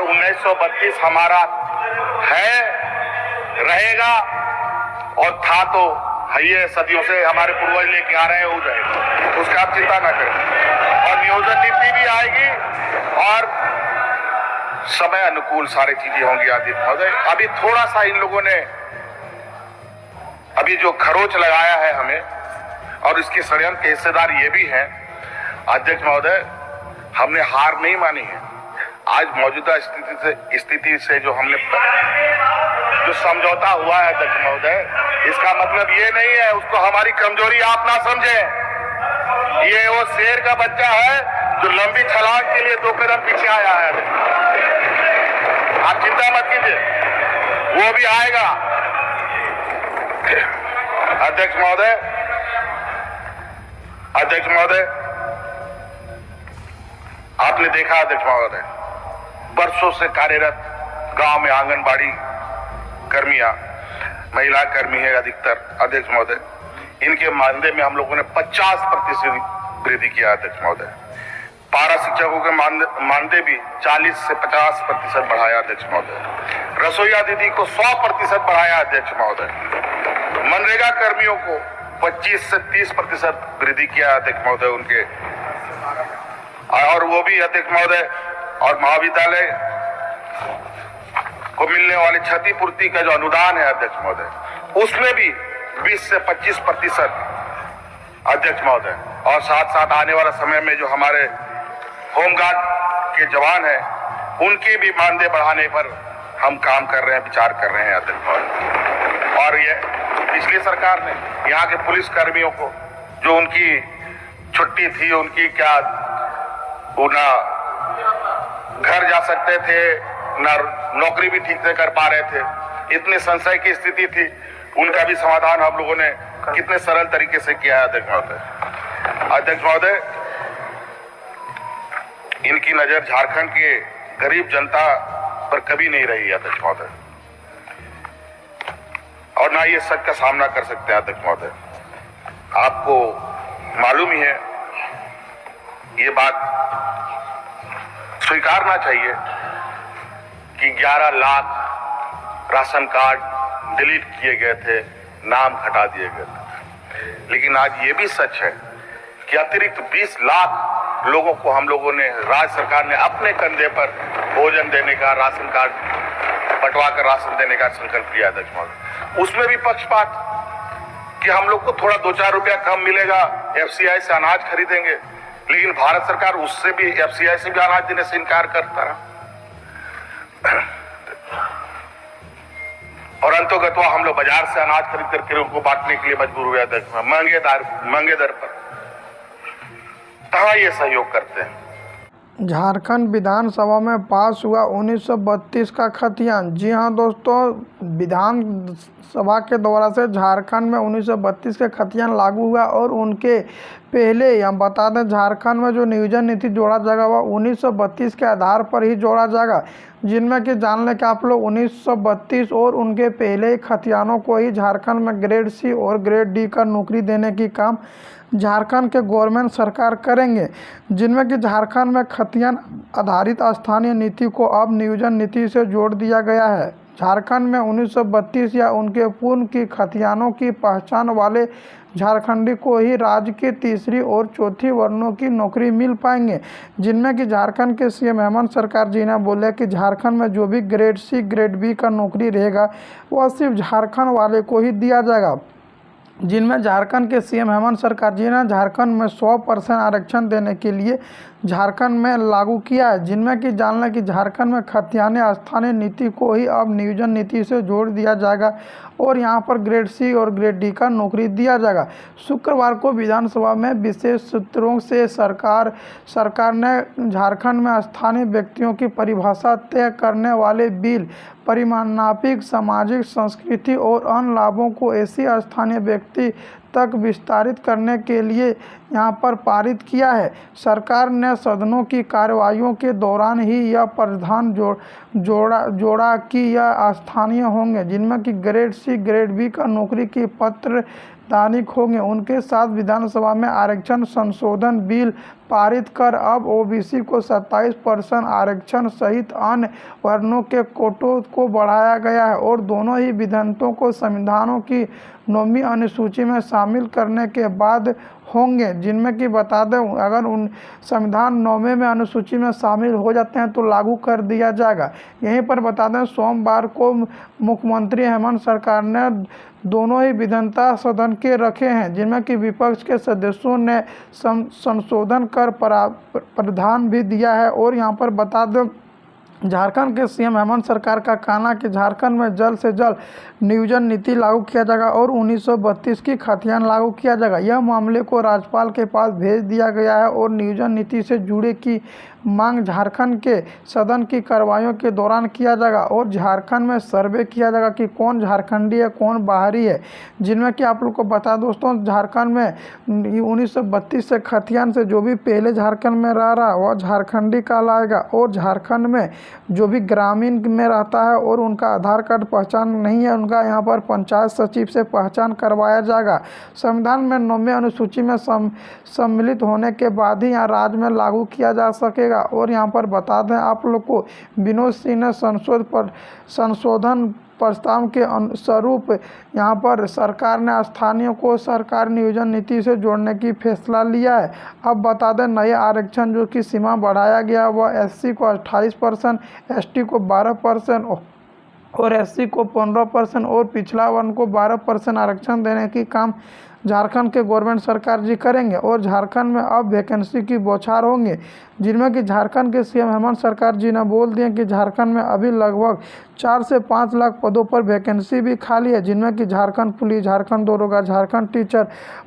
1932 हमारा है, रहेगा और था तो है, ये सदियों से हमारे पूर्वज लेके आ रहे हैं, हो जाएगा, उसका आप चिंता ना करें। और नियोजन नीति भी आएगी और समय अनुकूल सारी चीजें होंगी आदित्य महोदय। अभी थोड़ा सा इन लोगों ने अभी जो खरोच लगाया है हमें, और इसके षड्यंत्र के हिस्सेदार ये भी हैं अध्यक्ष महोदय, हमने हार नहीं मानी है। आज मौजूदा स्थिति से जो हमने जो समझौता हुआ है अध्यक्ष महोदय, इसका मतलब ये नहीं है उसको हमारी कमजोरी आप ना समझे। ये वो शेर का बच्चा है जो लंबी छलांग के लिए 2 कदम पीछे आया है। आप चिंता मत कीजिए, वो भी आएगा। अध्यक्ष महोदय, आपने देखा अध्यक्ष महोदय, बरसों से कार्यरत गांव में आंगनबाड़ी कर्मियां, महिला कर्मी है अधिकतर अध्यक्ष महोदय, इनके मानदेय में हम लोगों ने 50% वृद्धि किया अध्यक्ष महोदय। पारा शिक्षकों के मानदेय भी 40 से 50% बढ़ाया अध्यक्ष महोदय। रसोईया दीदी को 100% बढ़ाया अध्यक्ष महोदय। मनरेगा कर्मियों को 25 से 30% वृद्धि किया अध्यक्ष महोदय उनके, और वो भी अध्यक्ष महोदय। और महाविद्यालय को मिलने वाली क्षतिपूर्ति का जो अनुदान है अध्यक्ष महोदय, उसमें भी 20 से 25% अध्यक्ष महोदय। और साथ साथ आने वाला समय में जो हमारे होमगार्ड के जवान हैं, उनके भी मानदेय बढ़ाने पर हम काम कर रहे हैं, विचार कर रहे हैं अध्यक्ष महोदय। और ये पिछली सरकार ने यहाँ के पुलिस कर्मियों को, जो उनकी छुट्टी थी, उनकी क्या, वो ना घर जा सकते थे, ना नौकरी भी ठीक से कर पा रहे थे, इतने संशय की स्थिति थी, उनका भी समाधान हम लोगों ने कितने सरल तरीके से किया है अध्यक्ष महोदय। अध्यक्ष महोदय, इनकी नजर झारखंड के गरीब जनता पर कभी नहीं रही अध्यक्ष महोदय, और ना ये सच का सामना कर सकते हैं अध्यक्ष महोदय। आपको मालूम ही है, ये बात स्वीकारना चाहिए कि 11 लाख राशन कार्ड डिलीट किए गए थे, नाम हटा दिए गए थे। लेकिन आज ये भी सच है कि अतिरिक्त 20 लाख लोगों को हम लोगों ने, राज्य सरकार ने अपने कंधे पर भोजन देने का, राशन कार्ड बंटवा कर राशन देने का संकल्प लिया अध्यक्ष महोदय। उसमें भी पक्षपात कि हम लोग को थोड़ा 2-4 रुपया कम मिलेगा, FCI से अनाज खरीदेंगे, लेकिन भारत सरकार उससे भी, FCI से भी अनाज देने से इनकार करता रहा। और अंतोगत्वा हम लोग बाजार से अनाज खरीद करके उनको बांटने के लिए मजबूर हुए अध्यक्ष, महंगे दर पर। कहाँ ये सहयोग करते हैं। झारखंड विधानसभा में पास हुआ 1932 का खतियान। जी हाँ दोस्तों, विधानसभा के द्वारा से झारखंड में 1932 के खतियान लागू हुआ, और उनके पहले हम बता दें, झारखंड में जो नियोजन नीति जोड़ा जाएगा वह 1932 के आधार पर ही जोड़ा जाएगा, जिनमें कि जान लें कि आप लोग 1932 और उनके पहले खतियानों को ही झारखंड में ग्रेड C और ग्रेड D का नौकरी देने की काम झारखंड के गवर्नमेंट सरकार करेंगे, जिनमें कि झारखंड में खतियान आधारित स्थानीय नीति को अब नियोजन नीति से जोड़ दिया गया है। झारखंड में 1932 या उनके पूर्व की खतियानों की पहचान वाले झारखंडी को ही राज्य की तीसरी और चौथी वर्णों की नौकरी मिल पाएंगे, जिनमें कि झारखंड के CM हेमंत सरकार जी ने बोले कि झारखंड में जो भी ग्रेड C ग्रेड B का नौकरी रहेगा वह सिर्फ झारखंड वाले को ही दिया जाएगा, जिनमें झारखंड के CM हेमंत सरकार जी ने झारखंड में 100% आरक्षण देने के लिए झारखंड में लागू किया है, जिनमें कि जान लें कि झारखंड में खतियाने स्थानीय नीति को ही अब नियोजन नीति से जोड़ दिया जाएगा, और यहां पर ग्रेड C और ग्रेड D का नौकरी दिया जाएगा। शुक्रवार को विधानसभा में विशेष सूत्रों से सरकार ने झारखंड में स्थानीय व्यक्तियों की परिभाषा तय करने वाले बिल परिमाणात्मक सामाजिक संस्कृति और अन्य लाभों को ऐसी स्थानीय व्यक्ति तक विस्तारित करने के लिए यहां पर पारित किया है। सरकार ने सदनों की कार्यवाहियों के दौरान ही यह प्रावधान जोड़ा कि यह स्थानीय होंगे, जिनमें कि ग्रेड C ग्रेड B का नौकरी की पत्र दैनिक होंगे। उनके साथ विधानसभा में आरक्षण संशोधन बिल पारित कर अब ओबीसी को 27% आरक्षण सहित अन्य वर्णों के कोटों को बढ़ाया गया है और दोनों ही विधेयकों को संविधानों की 9वीं अनुसूची में शामिल करने के बाद होंगे, जिनमें कि बता दें अगर उन संविधान 9वें में अनुसूची में शामिल हो जाते हैं तो लागू कर दिया जाएगा। यहीं पर बता दें सोमवार को मुख्यमंत्री हेमंत सरकार ने दोनों ही विधानसभा सदन के रखे हैं, जिनमें कि विपक्ष के सदस्यों ने संशोधन कर प्रावधान भी दिया है। और यहां पर बता दें झारखंड के सीएम हेमंत सरकार का कहना कि झारखंड में जल्द से जल्द नियोजन नीति लागू किया जाएगा और 1932 की खतियान लागू किया जाएगा। यह मामले को राज्यपाल के पास भेज दिया गया है और नियोजन नीति से जुड़े की मांग झारखंड के सदन की कार्रवाइयों के दौरान किया जाएगा और झारखंड में सर्वे किया जाएगा कि कौन झारखंडी है कौन बाहरी है, जिनमें कि आप लोग को बता दोस्तों झारखंड में 1932 से खतियान से जो भी पहले झारखंड में रह रहा है वह झारखंडी कहलाएगा और झारखंड में जो भी ग्रामीण में रहता है और उनका आधार कार्ड पहचान नहीं है उनका यहाँ पर पंचायत सचिव से पहचान करवाया जाएगा। संविधान में 9वीं अनुसूची में सम्मिलित होने के बाद ही यहाँ राज्य में लागू किया जा सकेगा। और यहाँ पर बता दें आप लोग को विनोद सिंह ने संशोधन प्रस्ताव के स्वरूप यहाँ पर सरकार ने स्थानीय को सरकार नियोजन नीति से जोड़ने की फैसला लिया है। अब बता दें नए आरक्षण जो कि सीमा बढ़ाया गया वह एससी को 28%, एसटी को 12% और एससी को 15% और पिछड़ा वर्ण को 12% आरक्षण देने की काम झारखंड के गवर्नमेंट सरकार जी करेंगे। और झारखंड में अब वैकेंसी की बौछार होंगे, जिनमें कि झारखंड के सीएम हेमंत सरकार जी ने बोल दिए कि झारखंड में अभी लगभग 4 से 5 लाख पदों पर वैकेंसी भी खाली है, जिनमें कि झारखंड पुलिस, झारखंड दरोगा, झारखंड टीचर,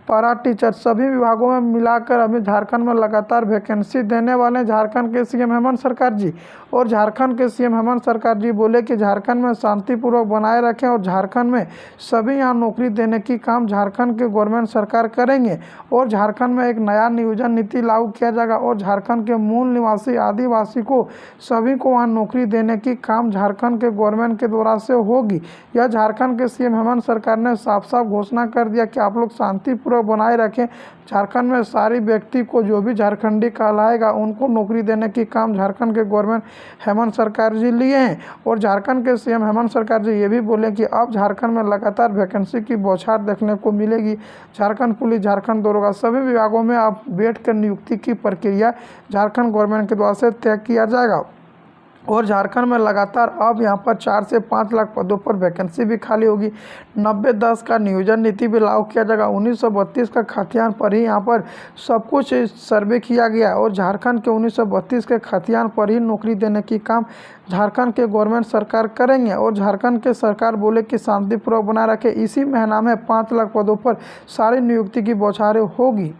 पैरा टीचर सभी विभागों में मिलाकर अभी झारखंड में लगातार वैकेंसी देने वाले झारखंड के सीएम हेमंत सरकार जी। और झारखंड के सीएम हेमंत सरकार जी बोले कि झारखंड में शांतिपूर्वक बनाए रखें और झारखंड में सभी यहाँ नौकरी देने की काम झारखंड के गवर्नमेंट सरकार करेंगे। और झारखंड में एक नया नियोजन नीति लागू किया जाएगा और झारखंड के मूल निवासी आदिवासी को सभी को वहाँ नौकरी देने की काम झारखंड के गवर्नमेंट के द्वारा से होगी। यह झारखंड के सीएम हेमंत सरकार ने साफ साफ घोषणा कर दिया कि आप लोग शांतिपूर्वक बनाए रखें। झारखंड में सारी व्यक्ति को जो भी झारखंडी कहलाएगा उनको नौकरी देने की काम झारखंड के गवर्नमेंट हेमंत सरकार जी लिए हैं। और झारखंड के सीएम हेमंत सरकार जी ये भी बोले कि अब झारखंड में लगातार वैकेंसी की बौछार देखने को मिलेगी। झारखंड पुलिस, झारखंड दरोगा सभी विभागों में अब बैठकर नियुक्ति की प्रक्रिया झारखंड गवर्नमेंट के द्वारा से तय किया जाएगा। और झारखंड में लगातार अब यहाँ पर 4 से 5 लाख पदों पर वैकेंसी भी खाली होगी। 90-10 का नियोजन नीति भी लागू किया जाएगा। 1932 का खतियान पर ही यहाँ पर सब कुछ सर्वे किया गया और झारखंड के 1932 के खतियान पर ही नौकरी देने की काम झारखंड के गवर्नमेंट सरकार करेंगे। और झारखंड के सरकार बोले कि शांतिपूर्वक बनाए रखे, इसी महीना में 5 लाख पदों पर सारी नियुक्ति की बौछारें होगी।